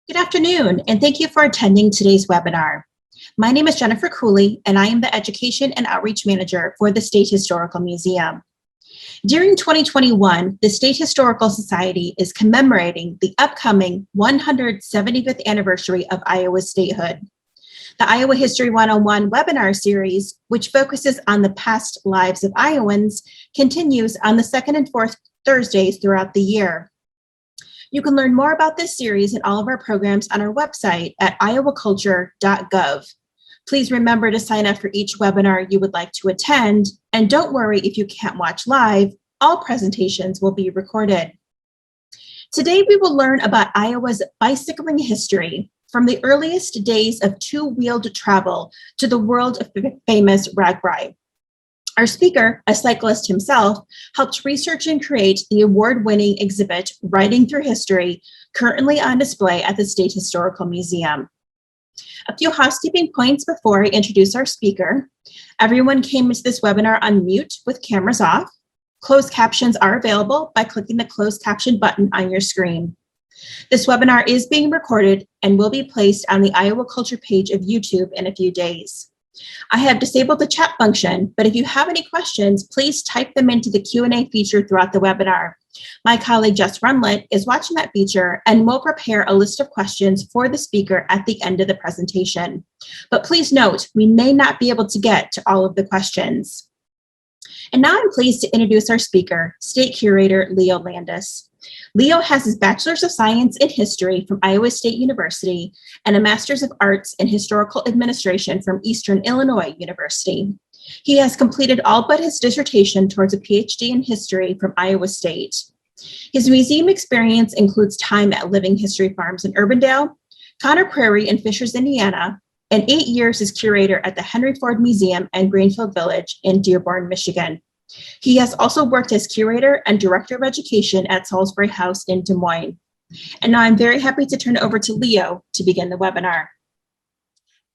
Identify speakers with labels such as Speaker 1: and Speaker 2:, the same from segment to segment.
Speaker 1: Good afternoon, and thank you for attending today's webinar. My name is Jennifer Cooley, and I am the Education and Outreach Manager for the State Historical Museum. During 2021, the State Historical Society is commemorating the upcoming 175th anniversary of Iowa's statehood. The Iowa History 101 webinar series, which focuses on the past lives of Iowans, continues on the second and fourth Thursdays throughout the year. You can learn more about this series and all of our programs on our website at iowaculture.gov. Please remember to sign up for each webinar you would like to attend, and don't worry if you can't watch live, all presentations will be recorded. Today we will learn about Iowa's bicycling history, from the earliest days of two-wheeled travel to the world-famous Ragbrai. Our speaker, a cyclist himself, helped research and create the award-winning exhibit, Riding Through History, currently on display at the State Historical Museum. A few housekeeping points before I introduce our speaker. Everyone came into this webinar on mute with cameras off. Closed captions are available by clicking the closed caption button on your screen. This webinar is being recorded and will be placed on the Iowa Culture page of YouTube in a few days. I have disabled the chat function, but if you have any questions, please type them into the Q&A feature throughout the webinar. My colleague Jess Runlet is watching that feature and will prepare a list of questions for the speaker at the end of the presentation. But please note, we may not be able to get to all of the questions. And now I'm pleased to introduce our speaker, State Curator Leo Landis. Leo has his Bachelor's of Science in History from Iowa State University and a Master's of Arts in Historical Administration from Eastern Illinois University. He has completed all but his dissertation towards a PhD in history from Iowa State. His museum experience includes time at Living History Farms in Urbandale, Connor Prairie in Fishers, Indiana, and 8 years as curator at the Henry Ford Museum and Greenfield Village in Dearborn, Michigan. He has also worked as curator and director of education at Salisbury House in Des Moines. And now I'm very happy to turn it over to Leo to begin the webinar.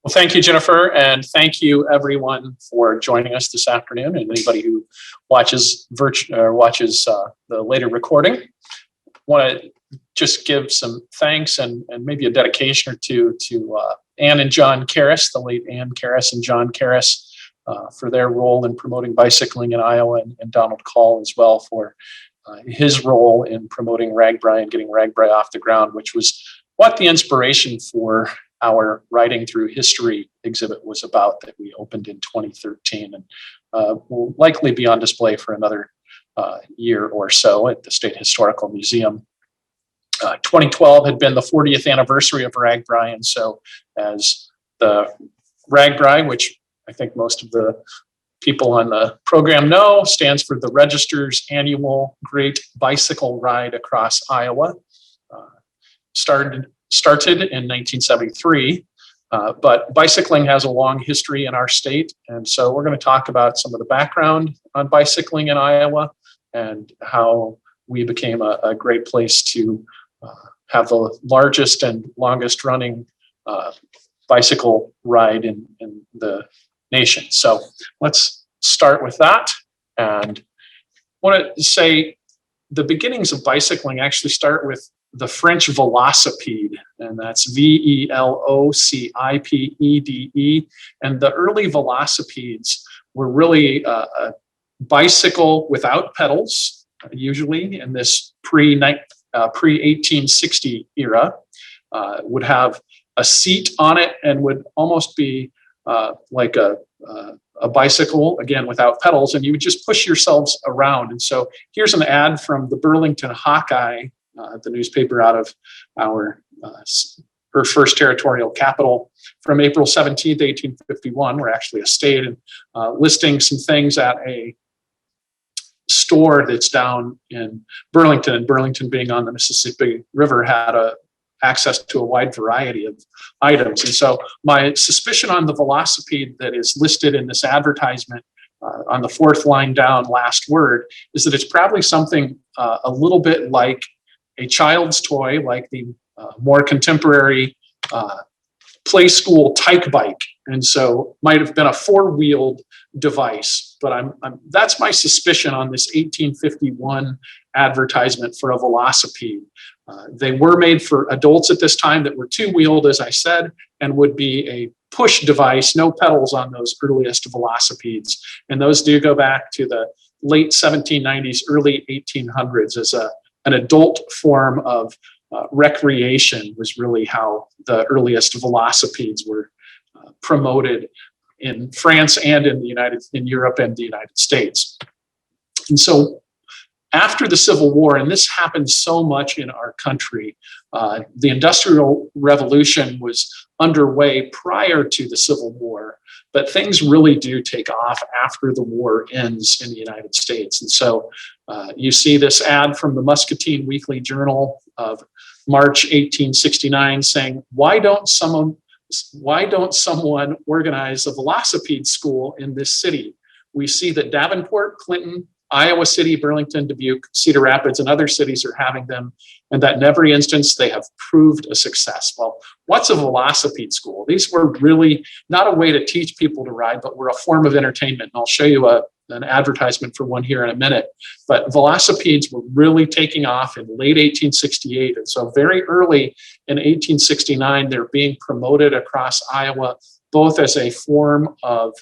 Speaker 2: Well, thank you, Jennifer, and thank you everyone for joining us this afternoon, and anybody who watches the later recording. I want to just give some thanks and maybe a dedication or two to Ann and John Karras, the late Ann Karras and John Karras, for their role in promoting bicycling in Iowa, and Donald Call as well for his role in promoting Ragbrai and getting Ragbrai off the ground, which was what the inspiration for our Riding Through History exhibit was about, that we opened in 2013 and will likely be on display for another year or so at the State Historical Museum. 2012 had been the 40th anniversary of Ragbrai, and so as the Ragbrai, which I think most of the people on the program know, stands for the Register's annual Great Bicycle Ride Across Iowa. Started in 1973, but bicycling has a long history in our state, and so we're going to talk about some of the background on bicycling in Iowa and how we became a great place to have the largest and longest running bicycle ride in the nation. So let's start with that. And I want to say the beginnings of bicycling actually start with the French Velocipede, and that's Velocipede. And the early Velocipedes were really a bicycle without pedals, usually in this pre-1860 era, would have a seat on it and would almost be like a bicycle, again, without pedals, and you would just push yourselves around. And so here's an ad from the Burlington Hawkeye, the newspaper out of her first territorial capital, from April 17th, 1851. We're actually a state, and listing some things at a store that's down in Burlington, and Burlington, being on the Mississippi River, had access to a wide variety of items. And so my suspicion on the Velocipede that is listed in this advertisement on the fourth line down, last word, is that it's probably something a little bit like a child's toy, like the more contemporary play school tyke bike. And so might have been a four-wheeled device, but that's my suspicion on this 1851 advertisement for a velocipede. They were made for adults at this time that were two-wheeled, as I said, and would be a push device, no pedals on those earliest velocipedes. And those do go back to the late 1790s, early 1800s as an adult form of recreation was really how the earliest velocipedes were promoted in France and in Europe and the United States. And so after the Civil War, and this happened so much in our country, the Industrial Revolution was underway prior to the Civil War, but things really do take off after the war ends in the United States. And so you see this ad from the Muscatine Weekly Journal of March 1869 saying, why don't someone organize a velocipede school in this city? We see that Davenport, Clinton, Iowa City, Burlington, Dubuque, Cedar Rapids, and other cities are having them, and that in every instance they have proved a success. Well, what's a velocipede school? These were really not a way to teach people to ride, but were a form of entertainment. And I'll show you an advertisement for one here in a minute. But velocipedes were really taking off in late 1868. And so very early in 1869, they're being promoted across Iowa, both as a form of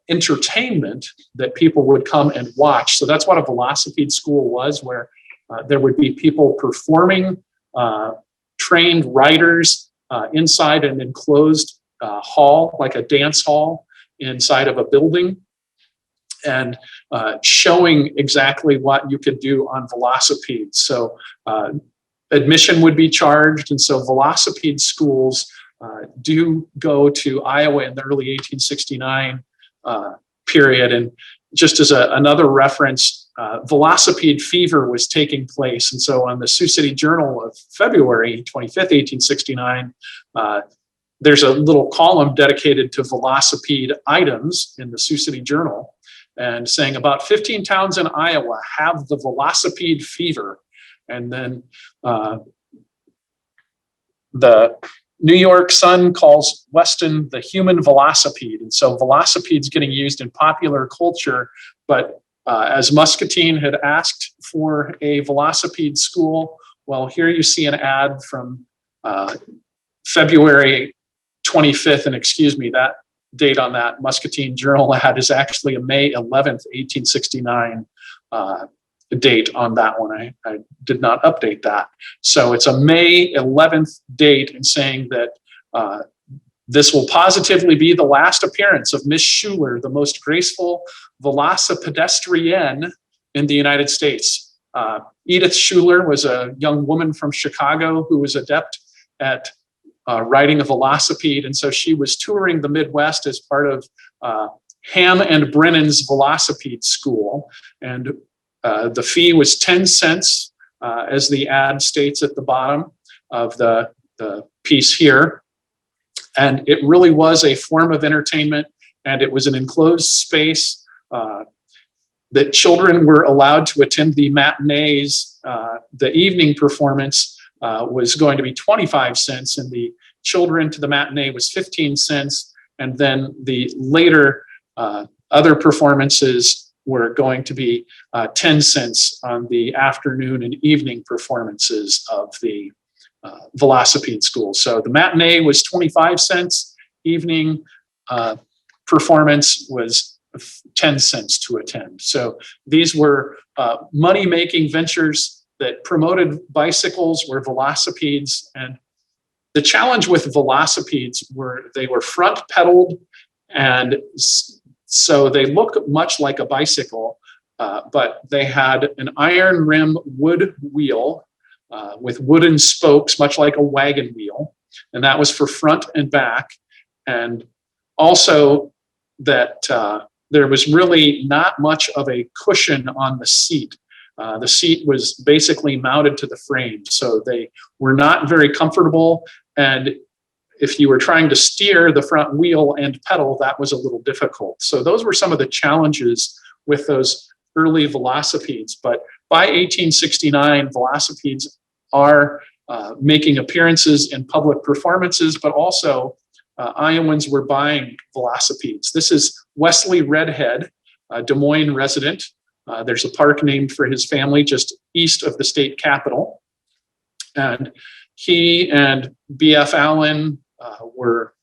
Speaker 2: entertainment that people would come and watch. So that's what a velocipede school was, where there would be people performing, trained riders inside an enclosed hall, like a dance hall inside of a building, and showing exactly what you could do on velocipedes. So admission would be charged, and so velocipede schools do go to Iowa in the early 1869 period. And just as another reference, velocipede fever was taking place. And so on the Sioux City Journal of February 25th, 1869, there's a little column dedicated to velocipede items in the Sioux City Journal, and saying about 15 towns in Iowa have the velocipede fever. And then the New York Sun calls Weston the human velocipede. And so velocipedes getting used in popular culture, but as Muscatine had asked for a velocipede school, well, here you see an ad from February 25th, and excuse me, that date on that Muscatine Journal ad is actually a May 11th, 1869 date on that one. I did not update that. So it's a May 11th date, and saying that this will positively be the last appearance of Miss Schuler, the most graceful velocipedestrienne in the United States. Edith Schuler was a young woman from Chicago who was adept at riding a velocipede. And so she was touring the Midwest as part of Ham and Brennan's Velocipede School. And the fee was 10 cents, as the ad states at the bottom of the piece here. And it really was a form of entertainment, and it was an enclosed space that children were allowed to attend the matinees. The evening performance was going to be 25 cents, and the children to the matinee was 15 cents. And then the later other performances were going to be 10 cents on the afternoon and evening performances of the Velocipede school. So the matinee was 25 cents, evening performance was 10 cents to attend. So these were money-making ventures that promoted bicycles, were velocipedes. And the challenge with velocipedes were they were front pedaled, and so they look much like a bicycle, but they had an iron rim wood wheel with wooden spokes, much like a wagon wheel. And that was for front and back. And also that there was really not much of a cushion on the seat. The seat was basically mounted to the frame, so they were not very comfortable. And if you were trying to steer the front wheel and pedal, that was a little difficult. So those were some of the challenges with those early velocipedes. But by 1869, velocipedes are making appearances in public performances, but also Iowans were buying velocipedes. This is Wesley Redhead, Des Moines resident. There's a park named for his family just east of the state capitol. And he and B.F. Allen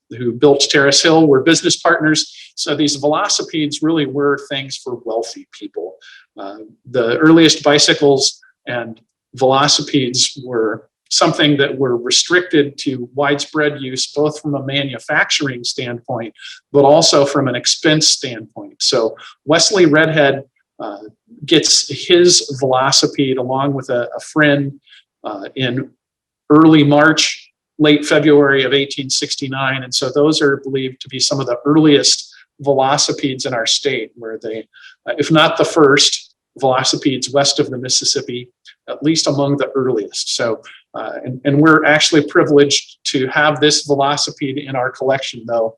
Speaker 2: who built Terrace Hill, were business partners. So these velocipedes really were things for wealthy people. The earliest bicycles and velocipedes were something that were restricted to widespread use, both from a manufacturing standpoint, but also from an expense standpoint. So Wesley Redhead gets his velocipede along with a friend in early March, late February of 1869. And so those are believed to be some of the earliest velocipedes in our state, where they, if not the first velocipedes west of the Mississippi, at least among the earliest. So, and we're actually privileged to have this velocipede in our collection, though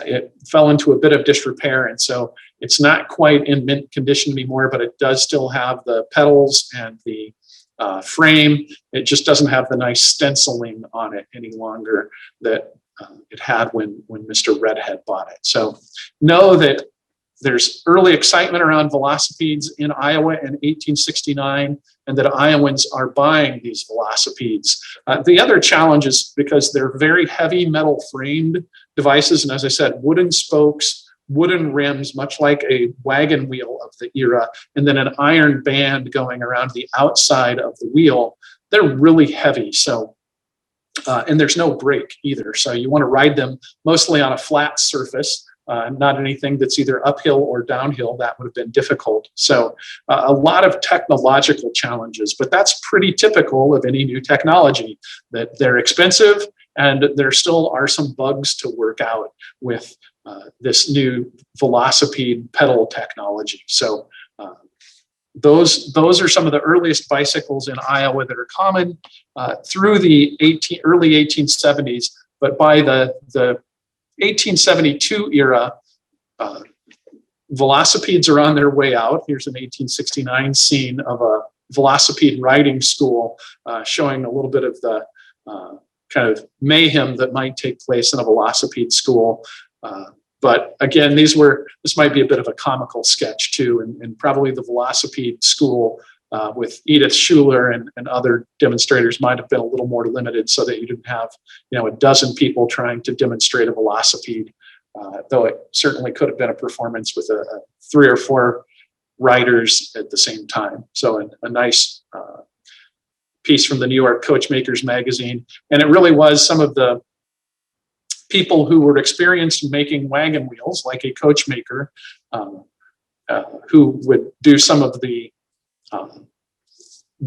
Speaker 2: it fell into a bit of disrepair. And so it's not quite in mint condition anymore, but it does still have the pedals and the frame. It just doesn't have the nice stenciling on it any longer that it had when Mr. Redhead bought it. So know that there's early excitement around velocipedes in Iowa in 1869, and that Iowans are buying these velocipedes. The other challenge is because they're very heavy metal framed devices, and as I said, wooden spokes, wooden rims, much like a wagon wheel of the era, and then an iron band going around the outside of the wheel. They're really heavy. So, and there's no brake either. So you want to ride them mostly on a flat surface, not anything that's either uphill or downhill. That would have been difficult. So a lot of technological challenges, but that's pretty typical of any new technology, that they're expensive and there still are some bugs to work out with this new velocipede pedal technology. So those are some of the earliest bicycles in Iowa that are common through the early 1870s. But by the 1872 era, velocipedes are on their way out. Here's an 1869 scene of a velocipede riding school showing a little bit of the kind of mayhem that might take place in a velocipede school. But again, this might be a bit of a comical sketch too, and probably the velocipede school with Edith Schuler and other demonstrators might have been a little more limited, so that you didn't have, a dozen people trying to demonstrate a velocipede, though it certainly could have been a performance with 3 or 4 riders at the same time. So a nice piece from the New York Coachmakers magazine. And it really was some of the people who were experienced in making wagon wheels, like a coachmaker, who would do some of the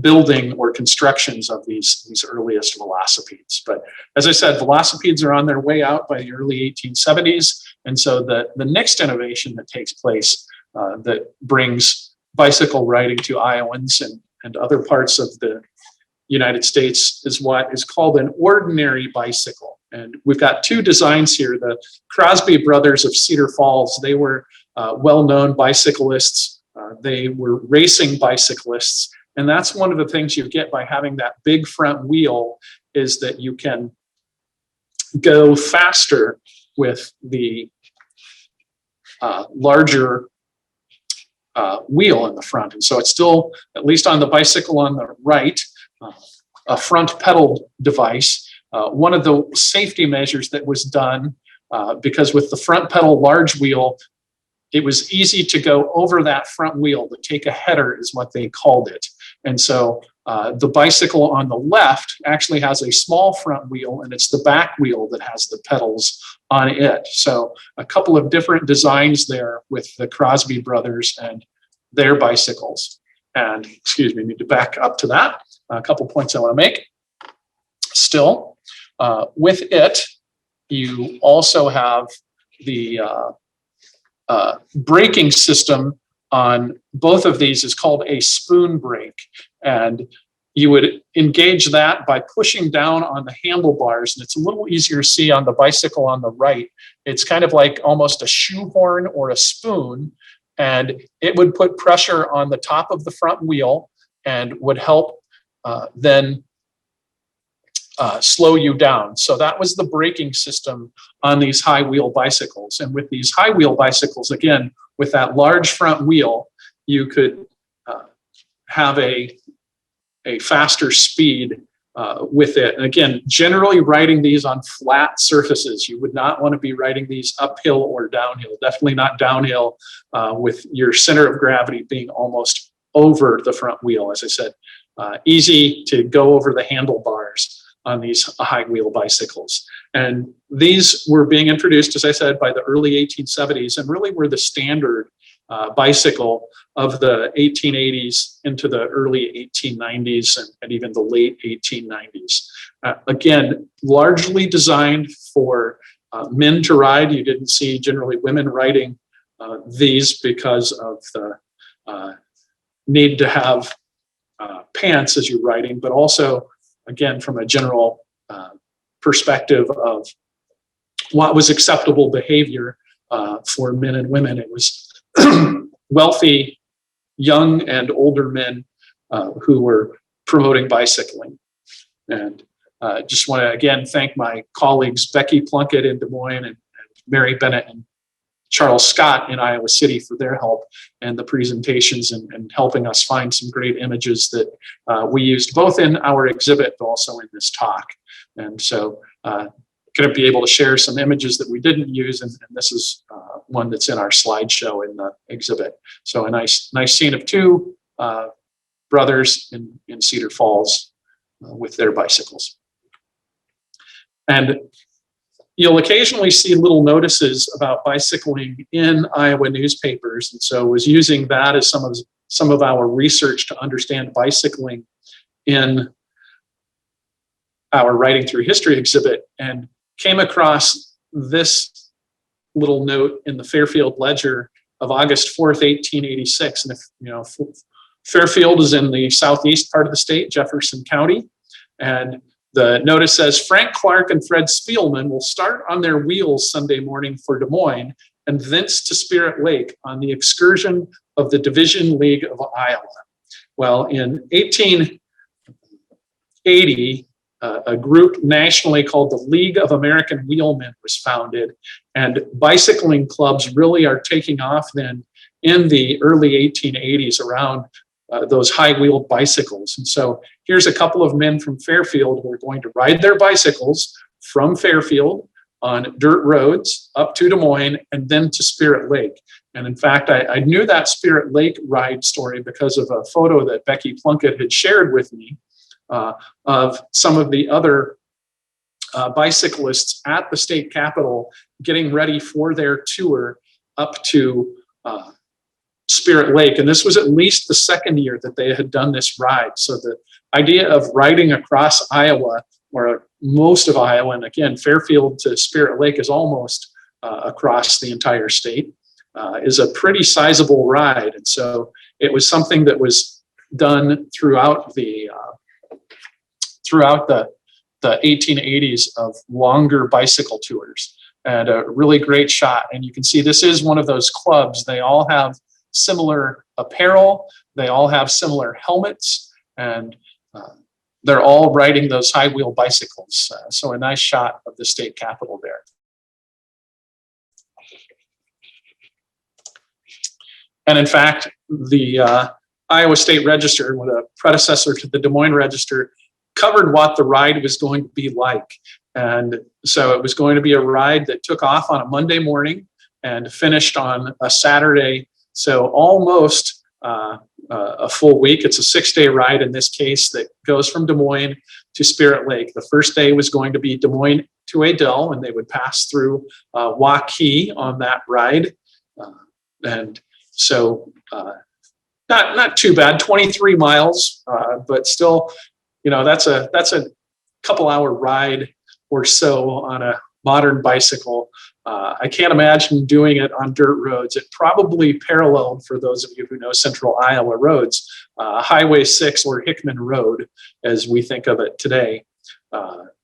Speaker 2: building or constructions of these earliest velocipedes. But as I said, velocipedes are on their way out by the early 1870s. And so the next innovation that takes place that brings bicycle riding to Iowans and other parts of the United States is what is called an ordinary bicycle. And we've got 2 designs here. The Crosby brothers of Cedar Falls, they were well-known bicyclists. They were racing bicyclists. And that's one of the things you get by having that big front wheel, is that you can go faster with the larger wheel in the front. And so it's still, at least on the bicycle on the right, a front pedal device. One of the safety measures that was done, because with the front pedal large wheel, it was easy to go over that front wheel. To take a header is what they called it. And so the bicycle on the left actually has a small front wheel, and it's the back wheel that has the pedals on it. So a couple of different designs there with the Crosby brothers and their bicycles. And excuse me, I need to back up to that. A couple points I want to make. Still, with it, you also have the braking system on both of these is called a spoon brake. And you would engage that by pushing down on the handlebars. And it's a little easier to see on the bicycle on the right. It's kind of like almost a shoehorn or a spoon. And it would put pressure on the top of the front wheel and would help then slow you down. So that was the braking system on these high wheel bicycles. And with these high wheel bicycles, again, with that large front wheel, you could have a faster speed with it. And again, generally riding these on flat surfaces. You would not want to be riding these uphill or downhill, definitely not downhill, with your center of gravity being almost over the front wheel. As I said, easy to go over the handlebars on these high wheel bicycles. And these were being introduced, as I said, by the early 1870s, and really were the standard bicycle of the 1880s into the early 1890s and even the late 1890s. Again, largely designed for men to ride. You didn't see generally women riding these because of the need to have pants as you're riding, but also, again, from a general perspective of what was acceptable behavior for men and women. It was wealthy, young and older men who were promoting bicycling. And just want to, again, thank my colleagues, Becky Plunkett in Des Moines and Mary Bennett and Charles Scott in Iowa City for their help and the presentations and helping us find some great images that we used both in our exhibit, but also in this talk. And so going to be able to share some images that we didn't use. And this is one that's in our slideshow in the exhibit. So a nice scene of two brothers in Cedar Falls with their bicycles. And you'll occasionally see little notices about bicycling in Iowa newspapers. And so I was using that as some of our research to understand bicycling in our Writing Through History exhibit, and came across this little note in the Fairfield Ledger of August 4th, 1886. And if you know, Fairfield is in the southeast part of the state, Jefferson County. And the notice says, Frank Clark and Fred Spielman will start on their wheels Sunday morning for Des Moines and thence to Spirit Lake on the excursion of the Division League of Iowa. Well, in 1880, a group nationally called the League of American Wheelmen was founded, and bicycling clubs really are taking off then in the early 1880s around those high-wheeled bicycles. And so here's a couple of men from Fairfield who are going to ride their bicycles from Fairfield on dirt roads up to Des Moines and then to Spirit Lake. And in fact, I knew that Spirit Lake ride story because of a photo that Becky Plunkett had shared with me of some of the other bicyclists at the state capitol getting ready for their tour up to Spirit Lake. And this was at least the second year that they had done this ride. So the idea of riding across Iowa, or most of Iowa, and again, Fairfield to Spirit Lake is almost across the entire state, is a pretty sizable ride. And so it was something that was done throughout the 1880s of longer bicycle tours, and a really great shot. And you can see this is one of those clubs. They all have similar apparel. They all have similar helmets, and they're all riding those high wheel bicycles. So a nice shot of the state capitol there. And in fact, the Iowa State Register, with a predecessor to the Des Moines Register, covered what the ride was going to be like. And so it was going to be a ride that took off on a Monday morning and finished on a Saturday. So almost a full week. It's a 6-day ride in this case that goes from Des Moines to Spirit Lake. The first day was going to be Des Moines to Adel, and they would pass through Waukee on that ride. And so not too bad, 23 miles, but still, you know, that's a couple hour ride or so on a modern bicycle. I can't imagine doing it on dirt roads. It probably paralleled, for those of you who know central Iowa roads, Highway 6 or Hickman Road, as we think of it today.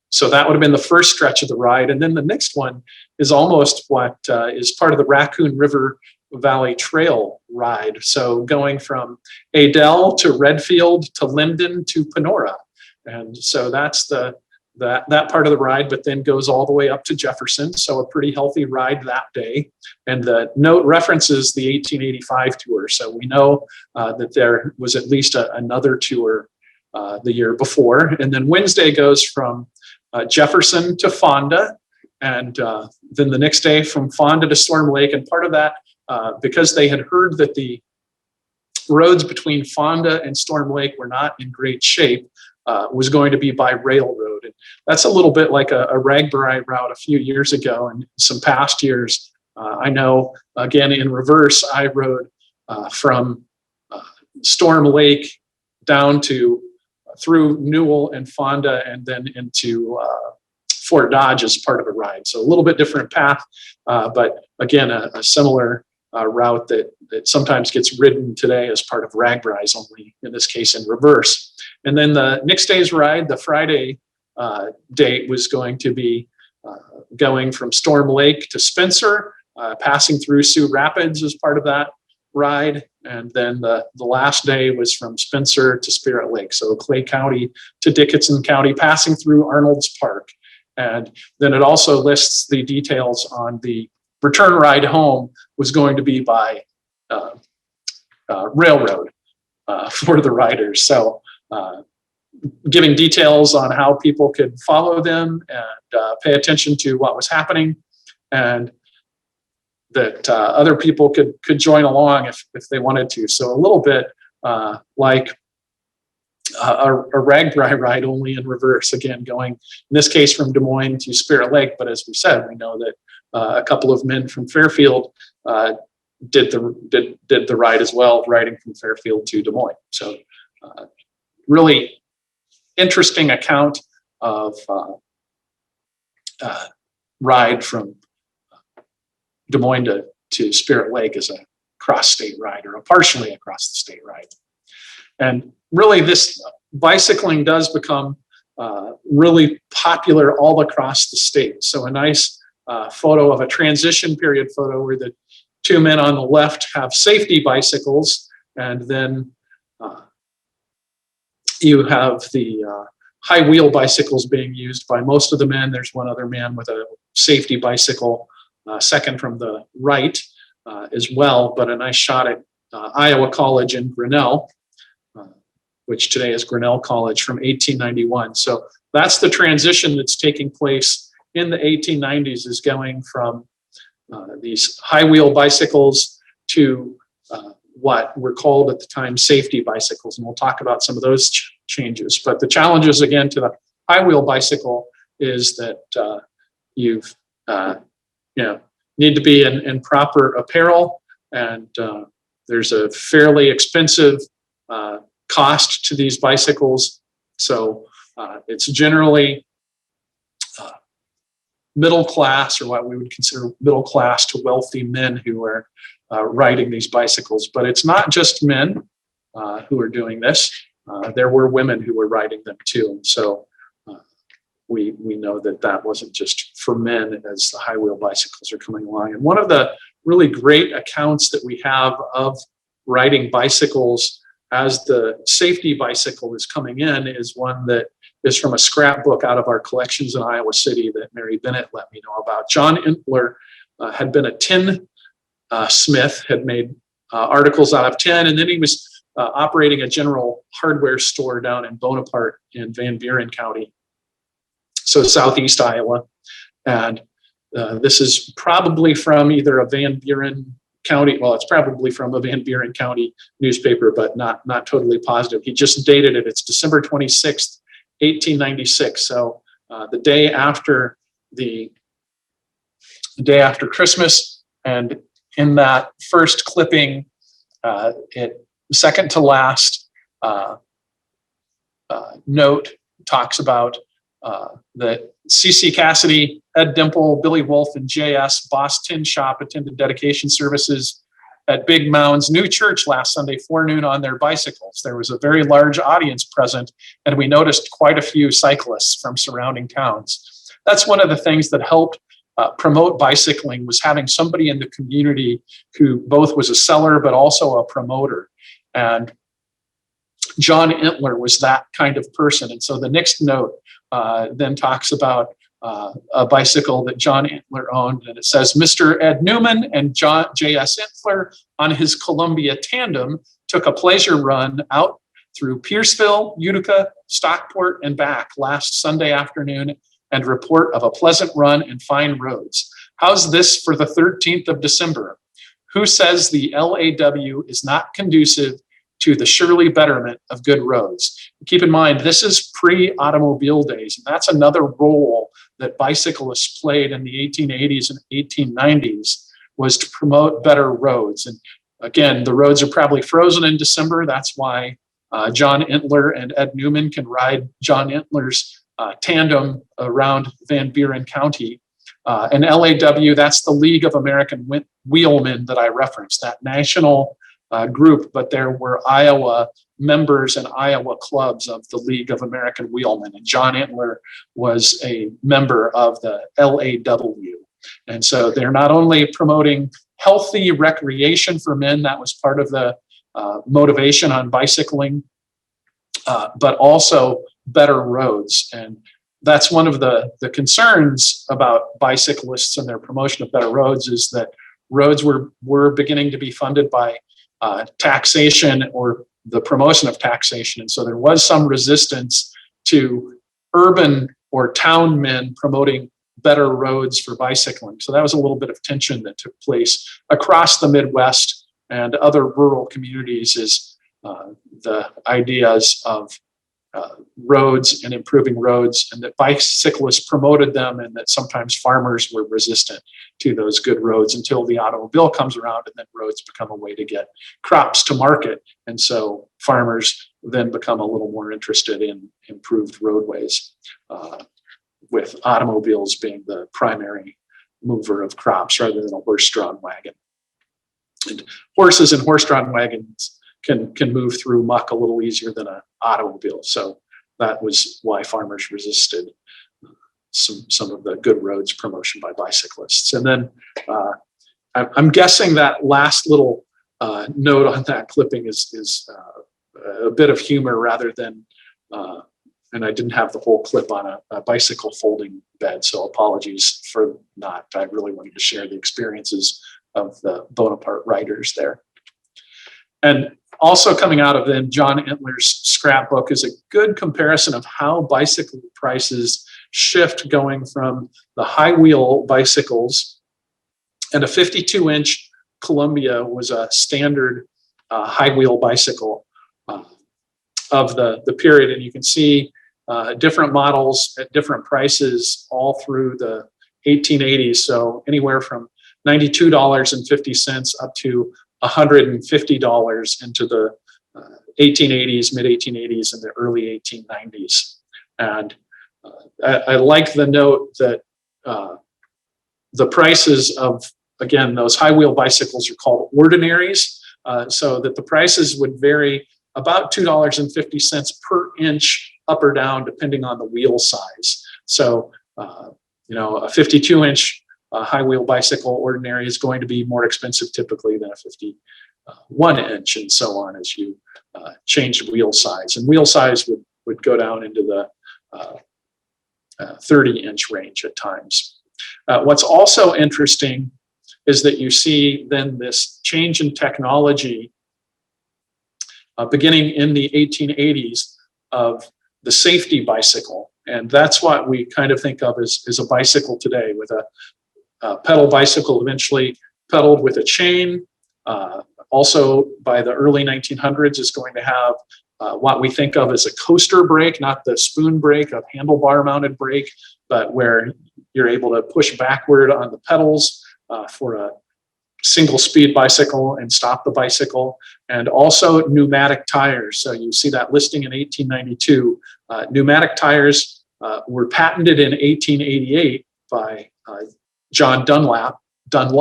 Speaker 2: So that would have been the first stretch of the ride. And then the next one is almost what is part of the Raccoon River Valley Trail ride. So going from Adel to Redfield to Linden to Panora. And so that's the that part of the ride, but then goes all the way up to Jefferson. So a pretty healthy ride that day. And the note references the 1885 tour. So we know that there was at least another tour the year before. And then Wednesday goes from Jefferson to Fonda. And then the next day from Fonda to Storm Lake. And part of that, because they had heard that the roads between Fonda and Storm Lake were not in great shape, was going to be by railroad. And that's a little bit like a Ragbrai route a few years ago. And some past years, I know, again, in reverse, I rode from Storm Lake down to through Newell and Fonda and then into Fort Dodge as part of a ride. So a little bit different path, but again, a similar route that sometimes gets ridden today as part of Ragbrai's, only in this case in reverse. And then the next day's ride, the Friday date, was going to be going from Storm Lake to Spencer, passing through Sioux Rapids as part of that ride. And then the last day was from Spencer to Spirit Lake. So Clay County to Dickinson County, passing through Arnold's Park. And then it also lists the details on the return ride home was going to be by railroad for the riders. So giving details on how people could follow them and pay attention to what was happening, and that other people could join along if they wanted to. So a little bit like a Ragbrai ride, only in reverse, again, going, in this case, from Des Moines to Spirit Lake. But as we said, we know that a couple of men from Fairfield did the ride as well, riding from Fairfield to Des Moines. So really interesting account of ride from Des Moines to Spirit Lake as a cross-state ride, or a partially across the state ride. And really, this bicycling does become really popular all across the state. So a nice photo of a transition period photo where the two men on the left have safety bicycles, and then you have the high wheel bicycles being used by most of the men. There's one other man with a safety bicycle, second from the right as well, but a nice shot at Iowa College in Grinnell, which today is Grinnell College, from 1891. So that's the transition that's taking place in the 1890s, is going from these high wheel bicycles to what were called at the time safety bicycles. And we'll talk about some of those changes. But the challenges, again, to the high wheel bicycle is that you've need to be in proper apparel, and there's a fairly expensive cost to these bicycles. So it's generally middle class, or what we would consider middle class to wealthy men who are riding these bicycles. But it's not just men who are doing this. There were women who were riding them too. And so we know that wasn't just for men as the high wheel bicycles are coming along. And one of the really great accounts that we have of riding bicycles as the safety bicycle is coming in is one that is from a scrapbook out of our collections in Iowa City that Mary Bennett let me know about. John Entler had been a tin smith, had made articles out of tin, and then he was operating a general hardware store down in Bonaparte in Van Buren County, so southeast Iowa. And this is probably from either a Van Buren County, well, it's probably from a Van Buren County newspaper, but not totally positive. He just dated it. It's December 26th, 1896. So the day after Christmas. And in that first clipping, it second to last note talks about that C.C. Cassidy, Ed Dimple, Billy Wolf, and J.S. Boss Tin Shop attended dedication services at Big Mound's new church last Sunday forenoon on their bicycles. There was a very large audience present, and we noticed quite a few cyclists from surrounding towns. That's one of the things that helped promote bicycling, was having somebody in the community who both was a seller but also a promoter. And John Entler was that kind of person. And so the next note then talks about a bicycle that John Entler owned, and it says, Mr. Ed Newman and J.S. Entler on his Columbia tandem took a pleasure run out through Pierceville, Utica, Stockport, and back last Sunday afternoon, and report of a pleasant run and fine roads. How's this for the 13th of December? Who says the LAW is not conducive to the surely betterment of good roads? Keep in mind, this is pre-automobile days, and that's another role that bicyclists played in the 1880s and 1890s, was to promote better roads. And again, the roads are probably frozen in December. That's why John Entler and Ed Newman can ride John Entler's tandem around Van Buren County. And LAW, that's the League of American Wheelmen that I referenced, that national group, but there were Iowa members and Iowa clubs of the League of American Wheelmen, and John Entler was a member of the LAW. And so they're not only promoting healthy recreation for men, that was part of the motivation on bicycling, but also better roads. And that's one of the concerns about bicyclists and their promotion of better roads, is that roads were beginning to be funded by taxation or the promotion of taxation. And so there was some resistance to urban or town men promoting better roads for bicycling. So that was a little bit of tension that took place across the Midwest and other rural communities, is the ideas of roads and improving roads, and that bicyclists promoted them, and that sometimes farmers were resistant to those good roads until the automobile comes around, and then roads become a way to get crops to market. And so farmers then become a little more interested in improved roadways, with automobiles being the primary mover of crops rather than a horse-drawn wagon. And horses and horse-drawn wagons can move through muck a little easier than an automobile. So that was why farmers resisted some of the good roads promotion by bicyclists. And then I'm guessing that last little note on that clipping is a bit of humor rather than, and I didn't have the whole clip on a bicycle folding bed, so apologies for not. I really wanted to share the experiences of the Bonaparte riders there. And also coming out of then John Entler's scrapbook is a good comparison of how bicycle prices shift, going from the high wheel bicycles, and a 52-inch Columbia was a standard high wheel bicycle of the period. And you can see different models at different prices all through the 1880s. So anywhere from $92.50 up to $150 into the 1880s, mid 1880s, and the early 1890s. And I like the note that the prices of, again, those high wheel bicycles are called ordinaries, so that the prices would vary about $2.50 per inch up or down, depending on the wheel size. So, a 52-inch high wheel bicycle ordinary is going to be more expensive typically than a 51-inch, and so on as you change wheel size. And wheel size would go down into the 30-inch range at times. What's also interesting is that you see then this change in technology beginning in the 1880s of the safety bicycle. And that's what we kind of think of as a bicycle today, with a pedal bicycle eventually pedaled with a chain. Also, by the early 1900s, is going to have what we think of as a coaster brake, not the spoon brake, a handlebar mounted brake, but where you're able to push backward on the pedals for a single speed bicycle and stop the bicycle. And also pneumatic tires. So you see that listing in 1892. Pneumatic tires were patented in 1888 by John Dunlop, patents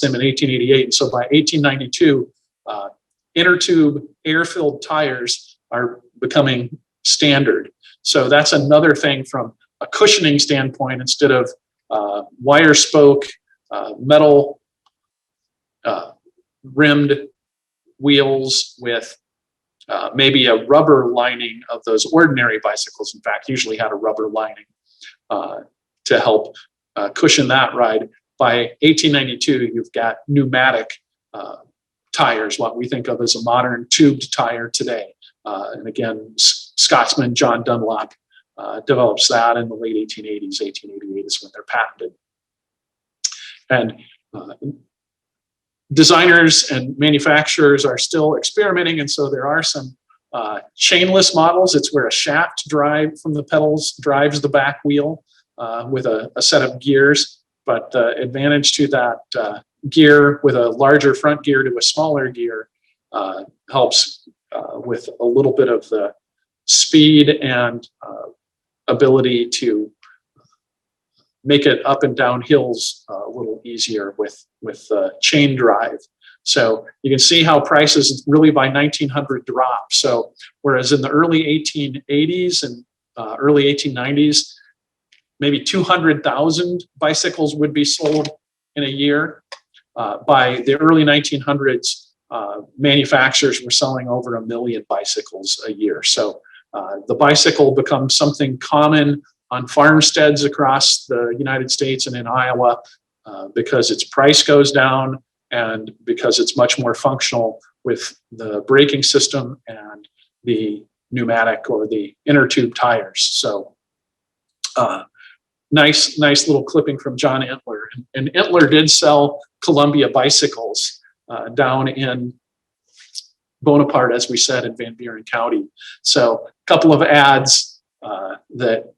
Speaker 2: them in 1888. And so by 1892, inner tube air-filled tires are becoming standard. So that's another thing from a cushioning standpoint. Instead of wire spoke, metal rimmed wheels with maybe a rubber lining of those ordinary bicycles. In fact, usually had a rubber lining to help cushion that ride. By 1892, you've got pneumatic tires, what we think of as a modern tubed tire today. And again, Scotsman John Dunlop develops that in the late 1880s. 1888 is when they're patented. And designers and manufacturers are still experimenting, and so there are some chainless models. It's where a shaft drive from the pedals drives the back wheel with a set of gears. But the advantage to that gear with a larger front gear to a smaller gear helps with a little bit of the speed and ability to make it up and down hills a little easier with chain drive. So you can see how prices really by 1900 drop. So whereas in the early 1880s and early 1890s, maybe 200,000 bicycles would be sold in a year. By the early 1900s, manufacturers were selling over 1 million bicycles a year. So the bicycle becomes something common on farmsteads across the United States and in Iowa because its price goes down and because it's much more functional with the braking system and the pneumatic or the inner tube tires. So nice little clipping from John Entler. And Entler did sell Columbia bicycles down in Bonaparte, as we said, in Van Buren County. So a couple of ads that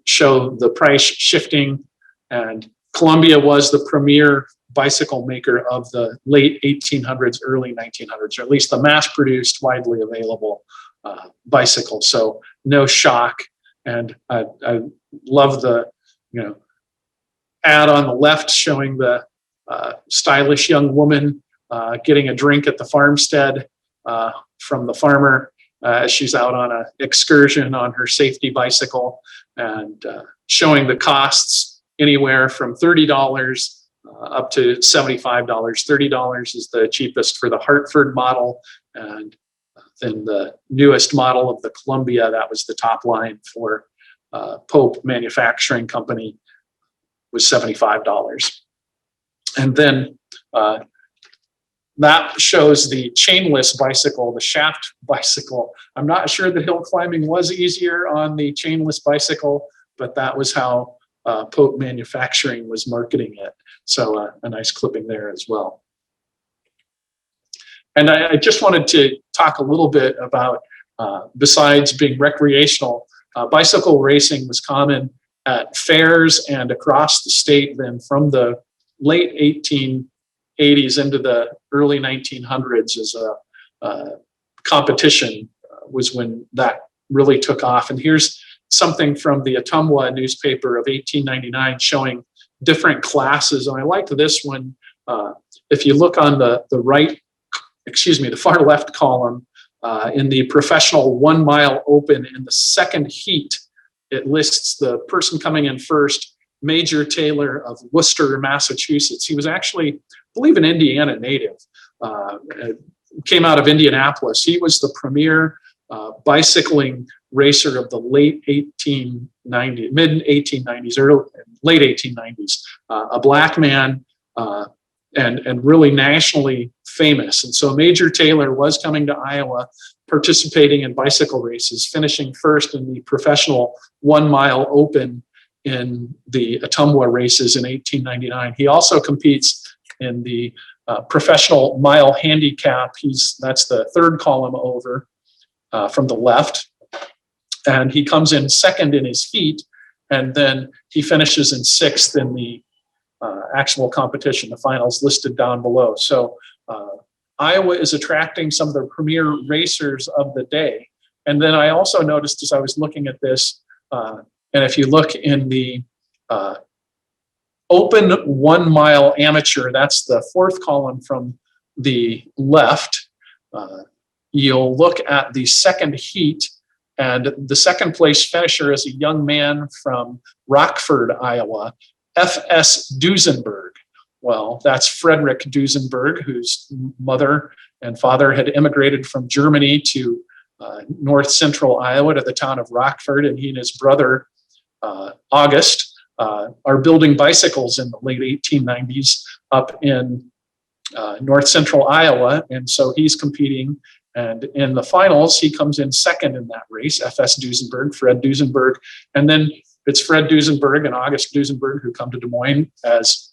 Speaker 2: show the price shifting, and Columbia was the premier bicycle maker of the late 1800s, early 1900s, or at least the mass-produced, widely available bicycle. So no shock. And I love the ad on the left showing the stylish young woman getting a drink at the farmstead from the farmer as she's out on an excursion on her safety bicycle, and showing the costs anywhere from $30 up to $75. $30 is the cheapest for the Hartford model, and then the newest model of the Columbia, that was the top line for Pope Manufacturing Company, was $75. And then that shows the chainless bicycle, the shaft bicycle. I'm not sure that hill climbing was easier on the chainless bicycle, but that was how Pope Manufacturing was marketing it. So a nice clipping there as well. And I just wanted to talk a little bit about, besides being recreational, bicycle racing was common at fairs and across the state then from the late 1880s into the early 1900s as a competition was when that really took off. And here's something from the Ottumwa newspaper of 1899 showing different classes. And I liked this one. If you look on the far left column, in the professional 1 mile open in the second heat, it lists the person coming in first, Major Taylor of Worcester, Massachusetts. He was actually, I believe, an Indiana native. Came out of Indianapolis. He was the premier bicycling racer of the late 1890s, mid 1890s, or late 1890s. A black man and really nationally famous. And so Major Taylor was coming to Iowa, participating in bicycle races, finishing first in the professional 1 mile open in the Ottumwa races in 1899. He also competes in the professional mile handicap. That's the third column over from the left. And he comes in second in his heat, and then he finishes in sixth in the actual competition, the finals listed down below. So Iowa is attracting some of the premier racers of the day. And then I also noticed as I was looking at this, and if you look in the open 1 mile amateur, that's the fourth column from the left, you'll look at the second heat, and the second place finisher is a young man from Rockford, Iowa, F.S. Duesenberg. Well, that's Frederick Duesenberg, whose mother and father had immigrated from Germany to north central Iowa to the town of Rockford, and he and his brother, August, are building bicycles in the late 1890s up in north central Iowa. And so he's competing, and in the finals, he comes in second in that race, FS Duesenberg, Fred Duesenberg. And then it's Fred Duesenberg and August Duesenberg who come to Des Moines as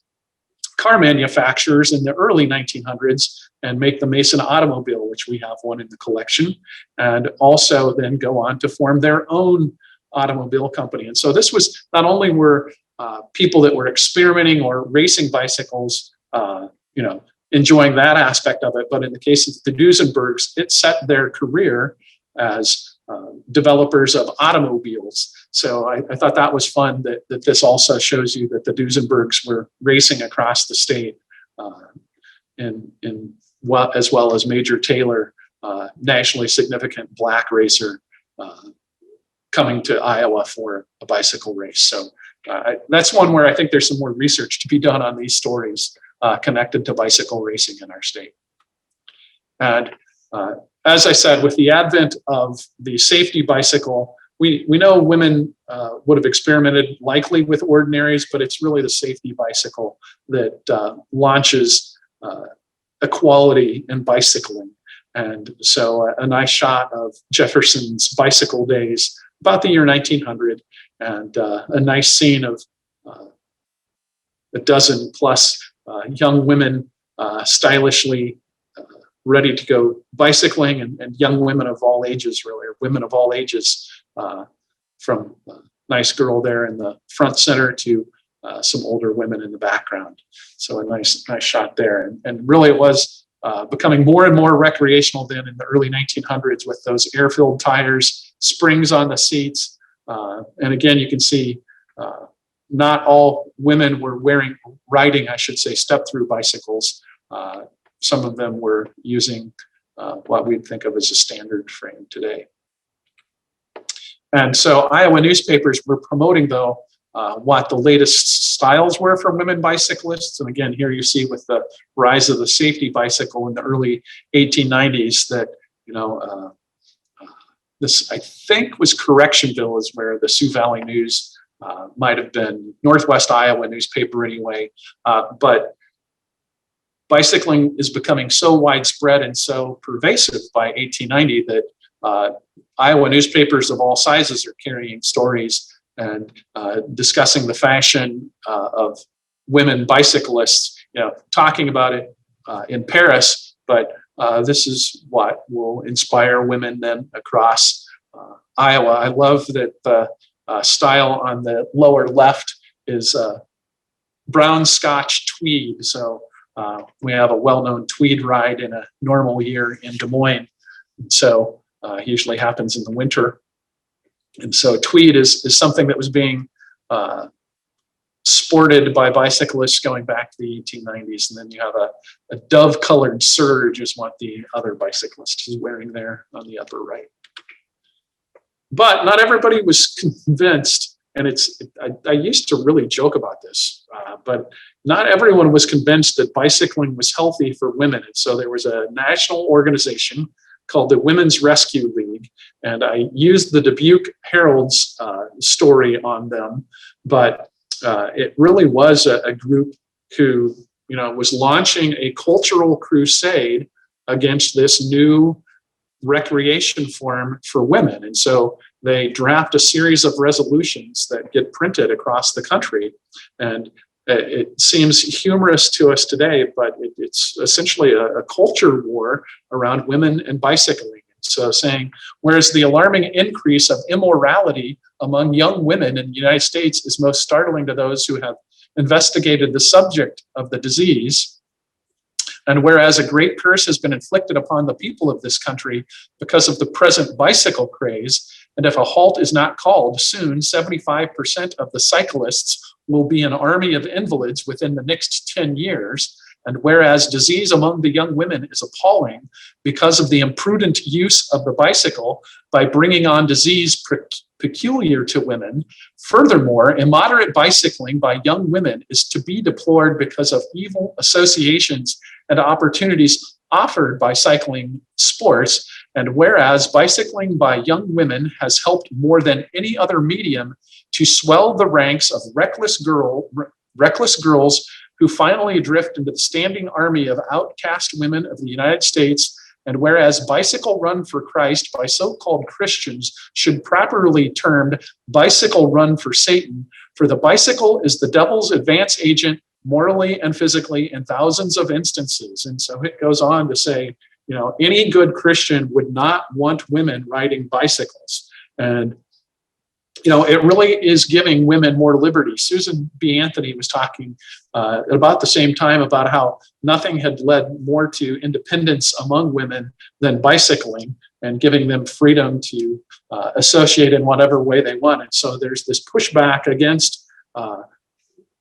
Speaker 2: car manufacturers in the early 1900s and make the Mason automobile, which we have one in the collection, and also then go on to form their own automobile company. And so this was not only were people that were experimenting or racing bicycles, enjoying that aspect of it, but in the case of the Duesenbergs, it set their career as developers of automobiles. So I thought that was fun that this also shows you that the Duesenbergs were racing across the state, as well as Major Taylor, nationally significant black racer, coming to Iowa for a bicycle race. So that's one where I think there's some more research to be done on these stories connected to bicycle racing in our state. And as I said, with the advent of the safety bicycle, we know women would have experimented likely with ordinaries, but it's really the safety bicycle that launches equality in bicycling. And so a nice shot of Jefferson's bicycle days, about the year 1900, and a nice scene of a dozen plus young women stylishly ready to go bicycling, and young women of all ages, really, or women of all ages, from a nice girl there in the front center to some older women in the background. So a nice shot there. And really it was becoming more and more recreational then in the early 1900s with those air-filled tires, springs on the seats. And again, you can see not all women were riding step-through bicycles. Some of them were using what we'd think of as a standard frame today. And so Iowa newspapers were promoting, though, what the latest styles were for women bicyclists. And again, here you see with the rise of the safety bicycle in the early 1890s that, this, I think, was Correctionville is where the Sioux Valley News might have been, Northwest Iowa newspaper anyway. But bicycling is becoming so widespread and so pervasive by 1890 that Iowa newspapers of all sizes are carrying stories and discussing the fashion of women bicyclists, talking about it in Paris, but this is what will inspire women then across Iowa. I love that the style on the lower left is brown Scotch tweed. So we have a well-known tweed ride in a normal year in Des Moines. So it usually happens in the winter. And so tweed is something that was being sported by bicyclists going back to the 1890s. And then you have a dove-colored serge is what the other bicyclist is wearing there on the upper right. But not everybody was convinced, and I used to really joke about this, but not everyone was convinced that bicycling was healthy for women. And so there was a national organization called the Women's Rescue League, and I used the Dubuque Herald's story on them, but it really was a group who, was launching a cultural crusade against this new recreation form for women. And so they draft a series of resolutions that get printed across the country. And it seems humorous to us today, but it's essentially a culture war around women and bicycling. So saying, whereas the alarming increase of immorality among young women in the United States is most startling to those who have investigated the subject of the disease, and whereas a great curse has been inflicted upon the people of this country because of the present bicycle craze, and if a halt is not called soon, 75% of the cyclists will be an army of invalids within the next 10 years. And whereas disease among the young women is appalling because of the imprudent use of the bicycle by bringing on disease peculiar to women, furthermore, immoderate bicycling by young women is to be deplored because of evil associations and opportunities offered by cycling sports. And whereas bicycling by young women has helped more than any other medium to swell the ranks of reckless girls who finally drift into the standing army of outcast women of the United States. And whereas Bicycle Run for Christ by so-called Christians should properly termed Bicycle Run for Satan, for the bicycle is the devil's advance agent morally and physically in thousands of instances. And so it goes on to say, any good Christian would not want women riding bicycles. And it really is giving women more liberty. Susan B. Anthony was talking at about the same time about how nothing had led more to independence among women than bicycling and giving them freedom to associate in whatever way they wanted. So there's this pushback against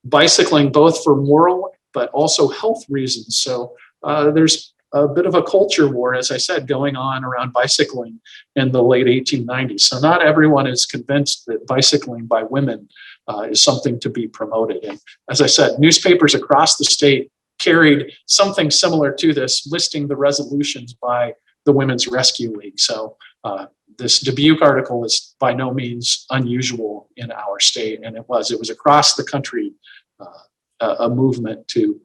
Speaker 2: bicycling, both for moral but also health reasons. So there's a bit of a culture war, as I said, going on around bicycling in the late 1890s. So not everyone is convinced that bicycling by women is something to be promoted. And as I said, newspapers across the state carried something similar to this, listing the resolutions by the Women's Rescue League. So this Dubuque article is by no means unusual in our state, and it was across the country a movement to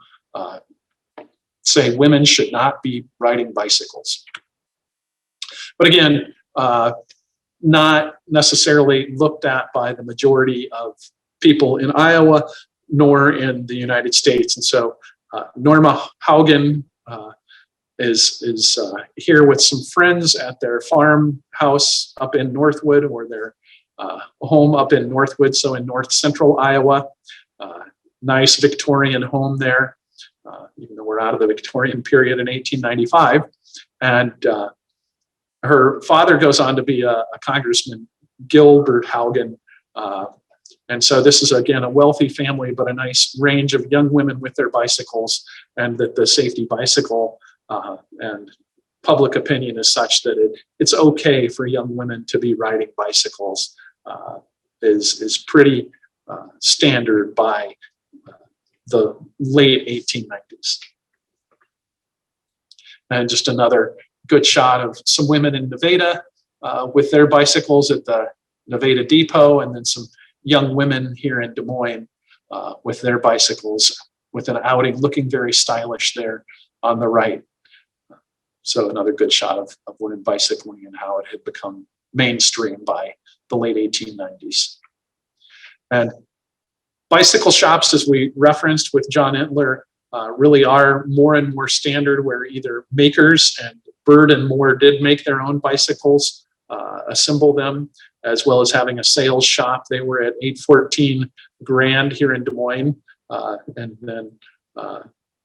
Speaker 2: say women should not be riding bicycles. But again, not necessarily looked at by the majority of people in Iowa, nor in the United States. And so Norma Hogan is here with some friends at their farmhouse up in Northwood, or their home up in Northwood, so in north central Iowa. Nice Victorian home there. Even though we're out of the Victorian period in 1895. And her father goes on to be a Congressman, Gilbert Haugen. And so this is, again, a wealthy family, but a nice range of young women with their bicycles, and that the safety bicycle and public opinion is such that it's okay for young women to be riding bicycles is pretty standard by the late 1890s. And just another good shot of some women in Nevada with their bicycles at the Nevada Depot, and then some young women here in Des Moines with their bicycles with an outing, looking very stylish there on the right. So another good shot of women bicycling and how it had become mainstream by the late 1890s. And bicycle shops, as we referenced with John Entler, really are more and more standard, where either makers, and Bird and Moore did make their own bicycles, assemble them, as well as having a sales shop. They were at 814 Grand here in Des Moines, and then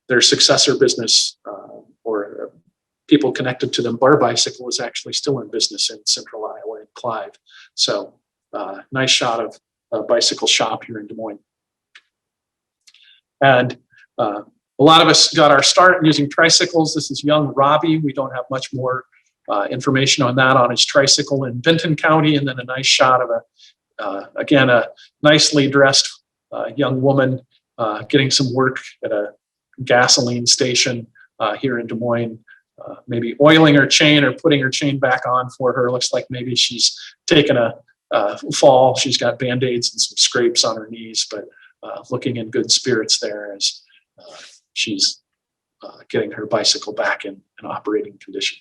Speaker 2: their successor business, or people connected to them, Bar Bicycle, is actually still in business in central Iowa and Clive. So nice shot of a bicycle shop here in Des Moines. And a lot of us got our start using tricycles. This is young Robbie. We don't have much more information on that, on his tricycle in Benton County. And then a nice shot of again, a nicely dressed young woman getting some work at a gasoline station here in Des Moines, maybe oiling her chain or putting her chain back on for her. Looks like maybe she's taken a fall. She's got Band-Aids and some scrapes on her knees, but looking in good spirits there as she's getting her bicycle back in an operating condition.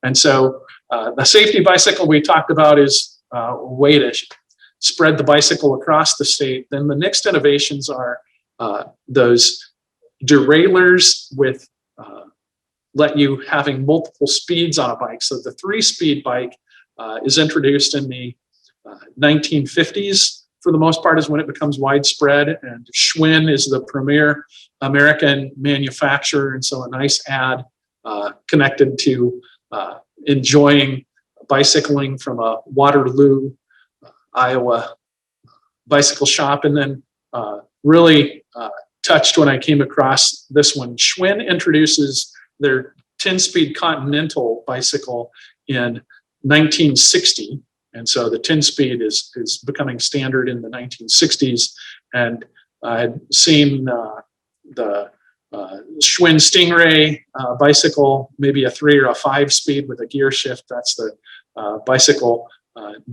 Speaker 2: And so the safety bicycle we talked about is a way to spread the bicycle across the state. Then the next innovations are those derailleurs with let you having multiple speeds on a bike. So the 3-speed bike is introduced in the 1950s. For the most part, is when it becomes widespread, and Schwinn is the premier American manufacturer. And so a nice ad connected to enjoying bicycling from a Waterloo, Iowa bicycle shop. And then really touched when I came across this one. Schwinn introduces their 10-speed Continental bicycle in 1960. And so the 10-speed is becoming standard in the 1960s. And I had seen the Schwinn Stingray bicycle, maybe a 3 or a 5-speed with a gear shift. That's the bicycle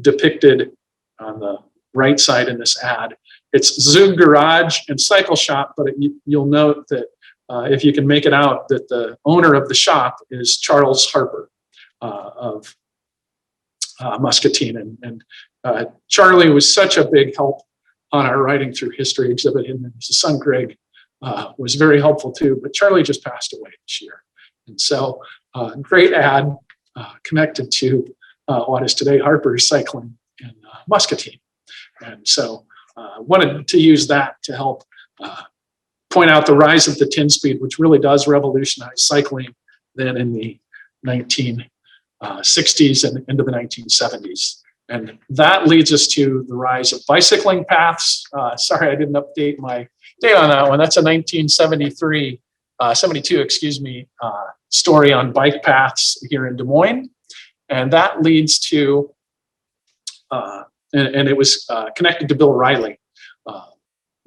Speaker 2: depicted on the right side in this ad. It's Zug Garage and Cycle Shop, but you'll note that if you can make it out, that the owner of the shop is Charles Harper of Muscatine. And Charlie was such a big help on our Riding Through History exhibit, and his son Greg was very helpful too, but Charlie just passed away this year. And so great ad connected to what is today Harper's Cycling in Muscatine. And so wanted to use that to help point out the rise of the 10-speed, which really does revolutionize cycling then in the 1960s and into the 1970s. And that leads us to the rise of bicycling paths. Sorry, I didn't update my date on that one. That's a 1973, 72, excuse me, story on bike paths here in Des Moines. And that leads to, and it was connected to Bill Riley,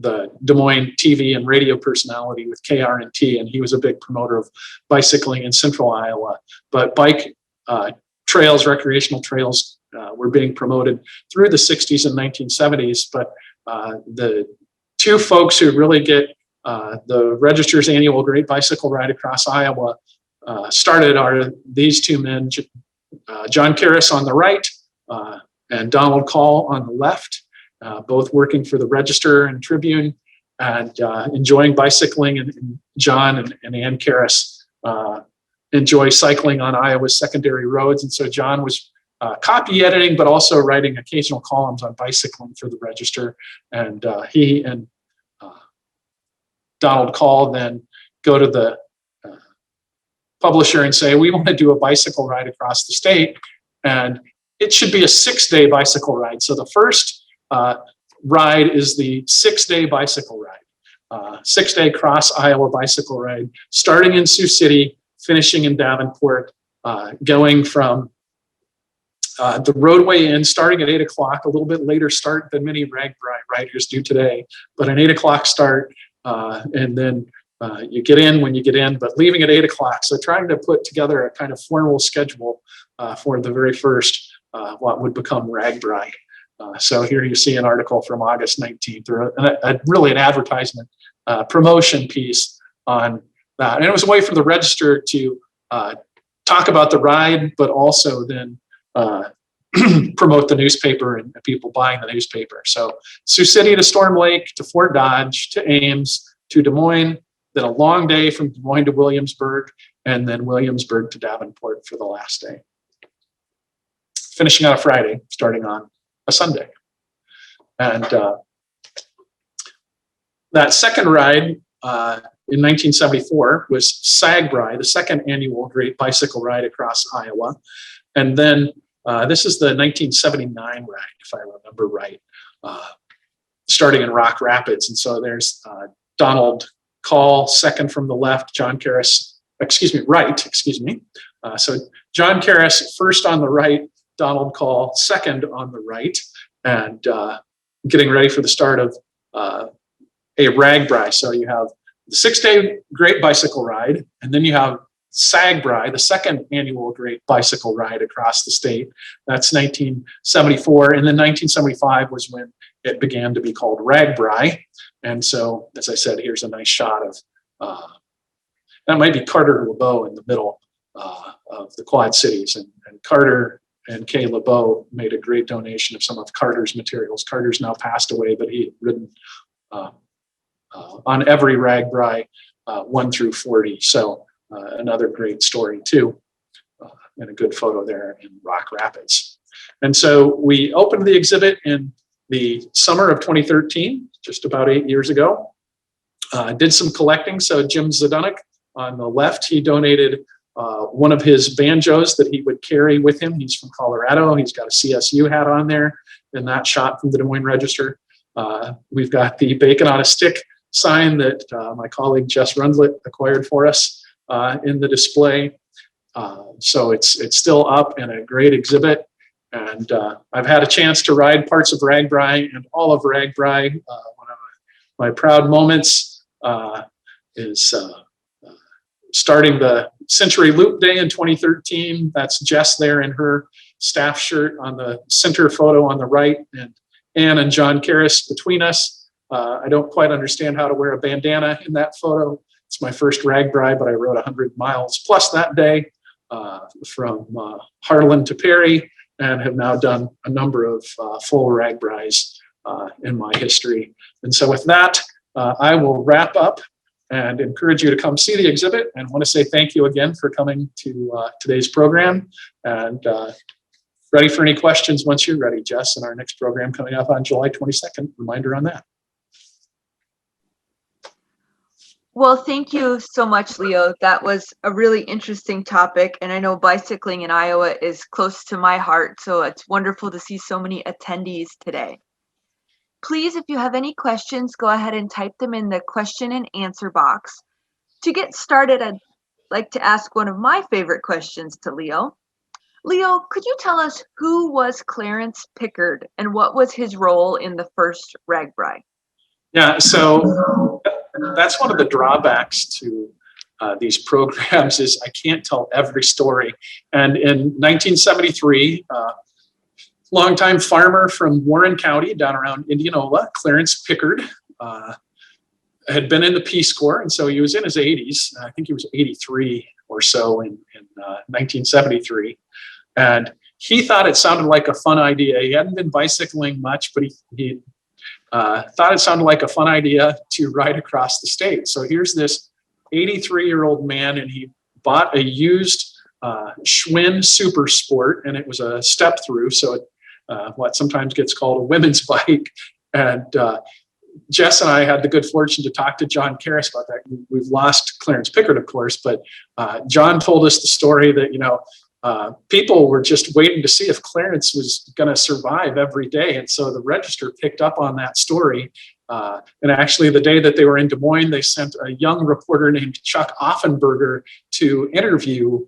Speaker 2: the Des Moines TV and radio personality with KRNT, and he was a big promoter of bicycling in central Iowa. But bike trails, recreational trails were being promoted through the 60s and 1970s. But the two folks who really get the Register's annual Great Bicycle Ride Across Iowa started are these two men, John Karras on the right and Donald Call on the left. Both working for the Register and Tribune and enjoying bicycling. And John and Ann Karras enjoy cycling on Iowa's secondary roads. And so John was copy editing, but also writing occasional columns on bicycling for the Register. And he and Donald Call then go to the publisher and say, we want to do a bicycle ride across the state. And it should be a 6-day bicycle ride. So the first ride is the 6-day bicycle ride, 6-day cross Iowa bicycle ride, starting in Sioux City, finishing in Davenport, going from the roadway in, starting at 8 o'clock, a little bit later start than many Ragbrai riders do today, but an 8 o'clock start, and then you get in when you get in, but leaving at 8 o'clock. So trying to put together a kind of formal schedule for the very first, what would become Ragbrai. So here you see an article from August 19th, or really an advertisement promotion piece on that. And it was a way for the Register to talk about the ride, but also then promote the newspaper and people buying the newspaper. So Sioux City to Storm Lake, to Fort Dodge, to Ames, to Des Moines, then a long day from Des Moines to Williamsburg, and then Williamsburg to Davenport for the last day. Finishing on a Friday, starting on a Sunday. And that second ride in 1974 was Ragbrai, the second annual Great Bicycle Ride Across Iowa. And then this is the 1979 ride, if I remember right, starting in Rock Rapids. And so there's Donald Call, second from the left, John Karras, right. So John Karras first on the right, Donald Call second on the right, and getting ready for the start of a Ragbrai. So you have the 6-day Great Bicycle Ride, and then you have Ragbrai, the second annual Great Bicycle Ride across the state. That's 1974, and then 1975 was when it began to be called Ragbrai. And so, as I said, here's a nice shot of, that might be Carter LeBeau in the middle of the Quad Cities, and Carter and Kay LeBeau made a great donation of some of Carter's materials. Carter's now passed away, but he had ridden on every Ragbrai 1 through 40. So another great story too, and a good photo there in Rock Rapids. And so we opened the exhibit in the summer of 2013, just about 8 years ago. Did some collecting. So Jim Zdunek on the left, he donated one of his banjos that he would carry with him. He's from Colorado. He's got a CSU hat on there in that shot from the Des Moines Register. We've got the Bacon on a Stick sign that my colleague Jess Rundlet acquired for us in the display. So it's still up in a great exhibit. And I've had a chance to ride parts of Ragbrai and all of Ragbrai. One of my proud moments is starting the Century Loop Day in 2013. That's Jess there in her staff shirt on the center photo on the right, and Ann and John Karras between us. I don't quite understand how to wear a bandana in that photo. It's my first Ragbrai, but I rode 100 miles plus that day from Harlan to Perry, and have now done a number of full Ragbrais in my history. And so with that, I will wrap up and encourage you to come see the exhibit, and want to say thank you again for coming to today's program, and ready for any questions once you're ready, Jess, and our next program coming up on July 22nd. Reminder on that.
Speaker 3: Well, thank you so much, Leo. That was a really interesting topic, and I know bicycling in Iowa is close to my heart, so it's wonderful to see so many attendees today. Please, if you have any questions, go ahead and type them in the question and answer box. To get started, I'd like to ask one of my favorite questions to Leo. Leo, could you tell us who was Clarence Pickard and what was his role in the first Ragbrai?
Speaker 2: Yeah, so that's one of the drawbacks to these programs is I can't tell every story. And in 1973, longtime farmer from Warren County down around Indianola, Clarence Pickard, had been in the Peace Corps, and so he was in his 80s. I think he was 83 or so in 1973. And he thought it sounded like a fun idea. He hadn't been bicycling much, but he thought it sounded like a fun idea to ride across the state. So here's this 83-year-old man, and he bought a used Schwinn Super Sport, and it was a step through, so it, what sometimes gets called a women's bike. And Jess and I had the good fortune to talk to John Karras about that. We've lost Clarence Pickard, of course, but John told us the story that, you know, people were just waiting to see if Clarence was going to survive every day. And so the Register picked up on that story. And actually, the day that they were in Des Moines, they sent a young reporter named Chuck Offenberger to interview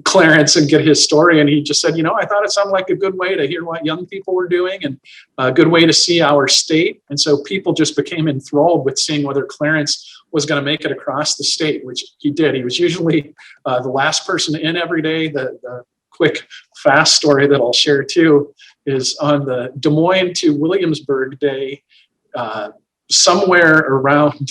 Speaker 2: Clarence and get his story. And he just said, you know, I thought it sounded like a good way to hear what young people were doing and a good way to see our state. And so people just became enthralled with seeing whether Clarence was going to make it across the state, which he did. He was usually the last person in every day. The quick, fast story that I'll share too is on the Des Moines to Williamsburg day, somewhere around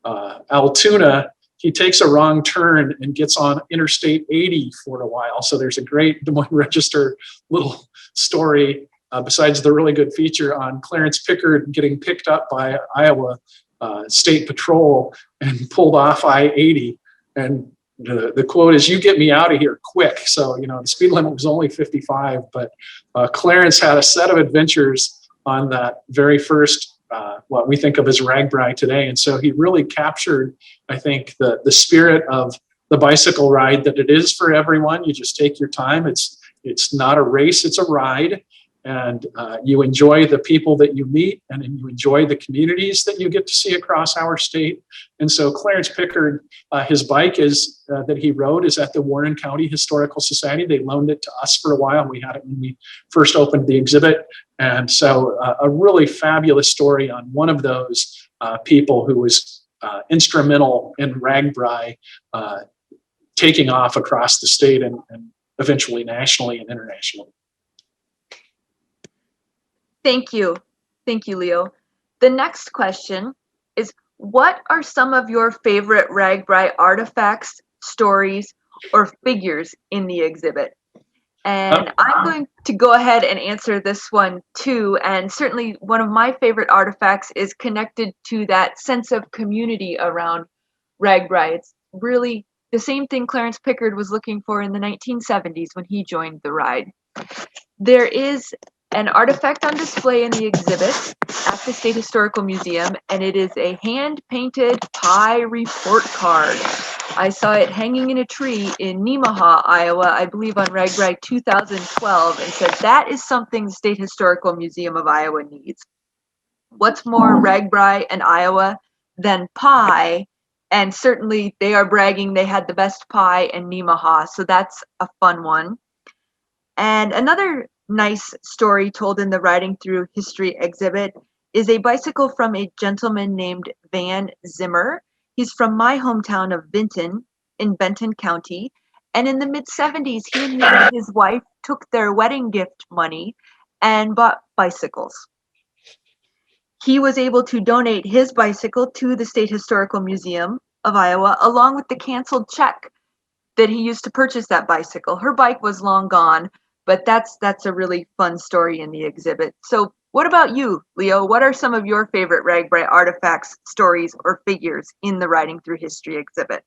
Speaker 2: Altoona, he takes a wrong turn and gets on Interstate 80 for a while. So there's a great Des Moines Register little story, besides the really good feature on Clarence Pickard getting picked up by Iowa State Patrol and pulled off I-80. And the quote is, "You get me out of here quick." So, you know, the speed limit was only 55, but Clarence had a set of adventures on that very first what we think of as Ragbrai today. And so he really captured, I think, the spirit of the bicycle ride, that it is for everyone. You just take your time. It's not a race, it's a ride. And you enjoy the people that you meet, and you enjoy the communities that you get to see across our state. And so Clarence Pickard, his bike is that he rode is at the Warren County Historical Society. They loaned it to us for a while. We had it when we first opened the exhibit. And so a really fabulous story on one of those people who was instrumental in Ragbrai taking off across the state and eventually nationally and internationally.
Speaker 3: Thank you. Thank you, Leo. The next question is, what are some of your favorite Ragbrai artifacts, stories, or figures in the exhibit? And I'm going to go ahead and answer this one too. And certainly one of my favorite artifacts is connected to that sense of community around Ragbrai. It's really the same thing Clarence Pickard was looking for in the 1970s when he joined the ride. There is an artifact on display in the exhibit at the State Historical Museum, and it is a hand-painted pie report card. I saw it hanging in a tree in Nemaha, Iowa, I believe on Ragbrai 2012, and said that is something the State Historical Museum of Iowa needs. What's more Ragbrai and Iowa than pie? And certainly they are bragging they had the best pie in Nemaha, so that's a fun one. And another nice story told in the Riding Through History exhibit is a bicycle from a gentleman named Van Zimmer. He's from my hometown of Vinton in Benton County. And in the mid-70s, he and his wife took their wedding gift money and bought bicycles. He was able to donate his bicycle to the State Historical Museum of Iowa, along with the canceled check that he used to purchase that bicycle. Her bike was long gone, but that's a really fun story in the exhibit. So what about you, Leo? What are some of your favorite Ragbrai artifacts, stories, or figures in the Riding Through History exhibit?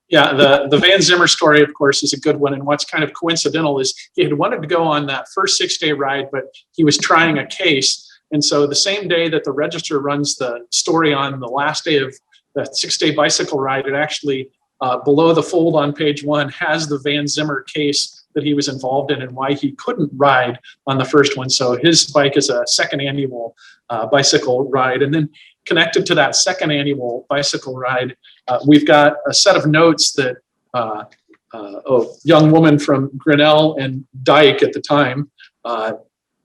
Speaker 2: Yeah, the Van Zimmer story, of course, is a good one. And what's kind of coincidental is he had wanted to go on that first 6-day ride, but he was trying a case. And so the same day that the Register runs the story on the last day of the 6-day bicycle ride, it actually, below the fold on page 1, has the Van Zimmer case that he was involved in and why he couldn't ride on the first one. So his bike is a second annual bicycle ride. And then connected to that second annual bicycle ride, we've got a set of notes that a young woman from Grinnell and Dyke at the time,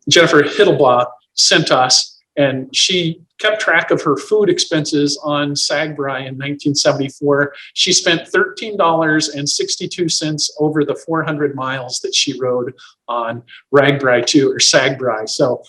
Speaker 2: Jennifer Hiddlebaugh, sent us, and she kept track of her food expenses on Ragbrai in 1974. She spent $13.62 over the 400 miles that she rode on Ragbrai or Ragbrai. So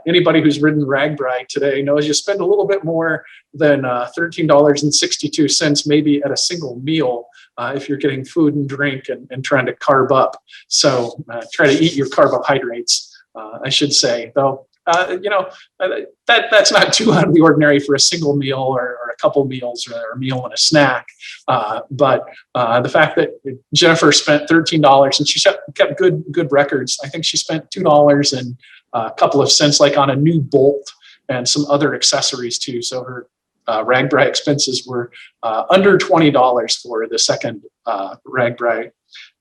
Speaker 2: anybody who's ridden Ragbrai today knows you spend a little bit more than $13.62 maybe at a single meal if you're getting food and drink and trying to carb up. So try to eat your carbohydrates, I should say, though. That's not too out of the ordinary for a single meal or a couple meals or a meal and a snack. But the fact that Jennifer spent $13 and she kept good records. I think she spent $2 and a couple of cents like on a new bolt and some other accessories too. So her Ragbrai expenses were under $20 for the second Ragbrai.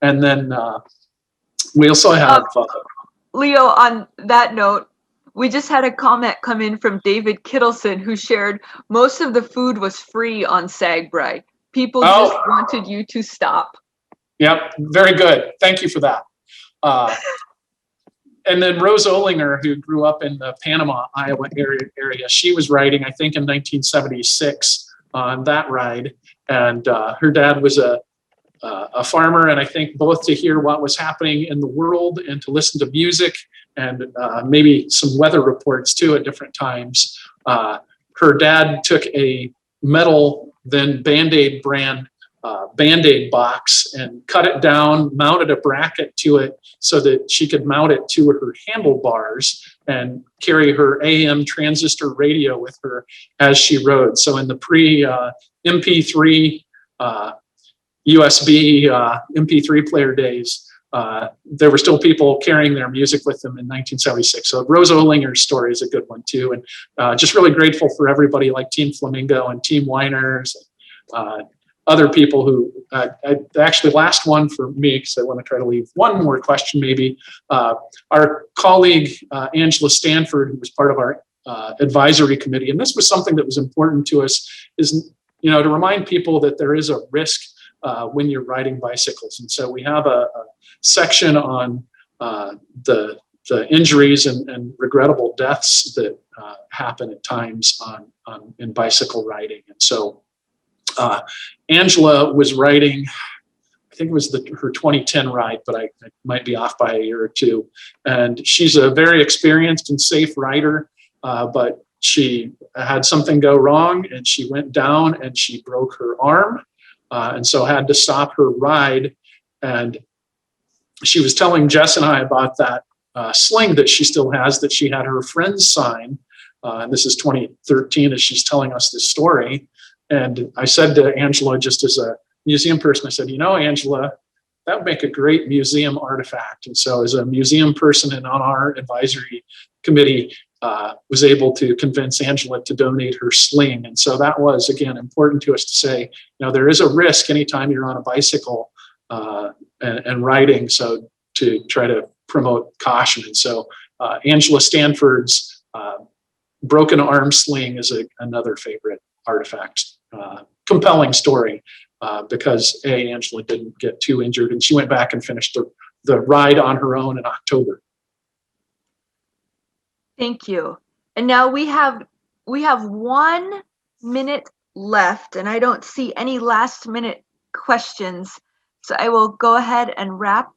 Speaker 2: And then we also have...
Speaker 3: Leo, on that note, we just had a comment come in from David Kittleson, who shared most of the food was free on Ragbrai. People just wanted you to stop.
Speaker 2: Yep, very good. Thank you for that. And then Rose Olinger, who grew up in the Panama, Iowa area, she was riding, I think, in 1976 on that ride. And her dad was a farmer, and I think both to hear what was happening in the world and to listen to music and maybe some weather reports too at different times. Her dad took a metal, then Band-Aid brand Band-Aid box and cut it down, mounted a bracket to it so that she could mount it to her handlebars and carry her AM transistor radio with her as she rode. So in the pre-MP3 USB MP3 player days, there were still people carrying their music with them in 1976. So Rose Olinger's story is a good one too. And just really grateful for everybody like Team Flamingo and Team Weiners, other people who, actually last one for me, because I want to try to leave one more question maybe. Our colleague, Angela Stanford, who was part of our advisory committee, and this was something that was important to us, is, to remind people that there is a risk when you're riding bicycles. And so we have a section on the injuries and regrettable deaths that happen at times in bicycle riding. And so Angela was riding, I think it was her 2010 ride, but I might be off by a year or two. And she's a very experienced and safe rider, but she had something go wrong and she went down and she broke her arm. And so had to stop her ride. And she was telling Jess and I about that sling that she still has that she had her friends sign. And this is 2013 as she's telling us this story. And I said to Angela, just as a museum person, I said, Angela, that would make a great museum artifact. And so as a museum person and on our advisory committee, was able to convince Angela to donate her sling. And so that was, again, important to us to say, there is a risk anytime you're on a bicycle and riding, so to try to promote caution. And so Angela Stanford's broken arm sling is another favorite artifact. Compelling story because Angela didn't get too injured, and she went back and finished the ride on her own in October.
Speaker 3: Thank you. And now we have 1 minute left, and I don't see any last minute questions. So I will go ahead and wrap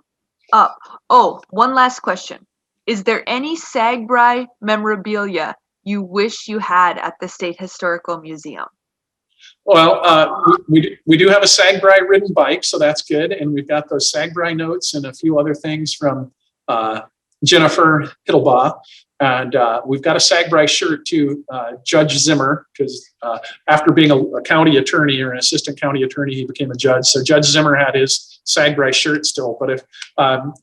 Speaker 3: up. Oh, one last question. Is there any Ragbrai memorabilia you wish you had at the State Historical Museum?
Speaker 2: Well, we do have a Ragbrai ridden bike, so that's good. And we've got those Ragbrai notes and a few other things from Jennifer Hittelbaugh. And we've got a Ragbrai shirt to Judge Zimmer, because after being a county attorney or an assistant county attorney, he became a judge. So Judge Zimmer had his Ragbrai shirt still. But if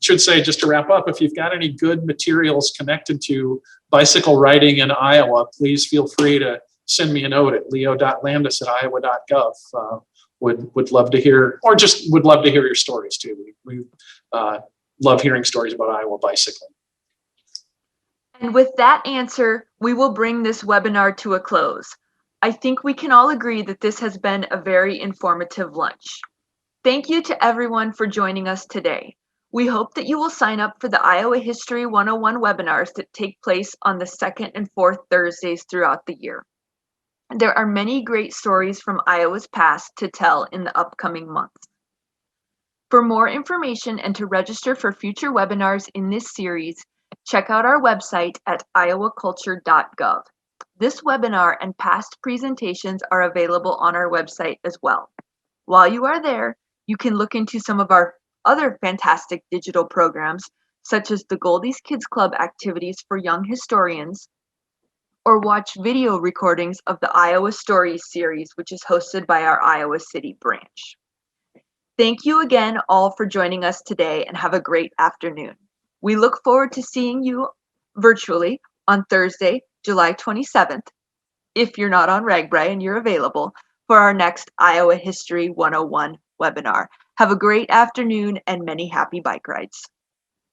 Speaker 2: should say, just to wrap up, if you've got any good materials connected to bicycle riding in Iowa, please feel free to send me a note at leo.landis@iowa.gov. Would love to hear, or just would love to hear your stories too. We love hearing stories about Iowa bicycling.
Speaker 3: And with that answer, we will bring this webinar to a close. I think we can all agree that this has been a very informative lunch. Thank you to everyone for joining us today. We hope that you will sign up for the Iowa History 101 webinars that take place on the 2nd and 4th Thursdays throughout the year. There are many great stories from Iowa's past to tell in the upcoming months. For more information and to register for future webinars in this series, check out our website at iowaculture.gov. This webinar and past presentations are available on our website as well. While you are there, you can look into some of our other fantastic digital programs, such as the Goldie's Kids Club activities for young historians, or watch video recordings of the Iowa Stories series, which is hosted by our Iowa City branch. Thank you again all for joining us today, and have a great afternoon. We look forward to seeing you virtually on Thursday, July 27th, if you're not on Ragbrai and you're available, for our next Iowa History 101 webinar. Have a great afternoon and many happy bike rides.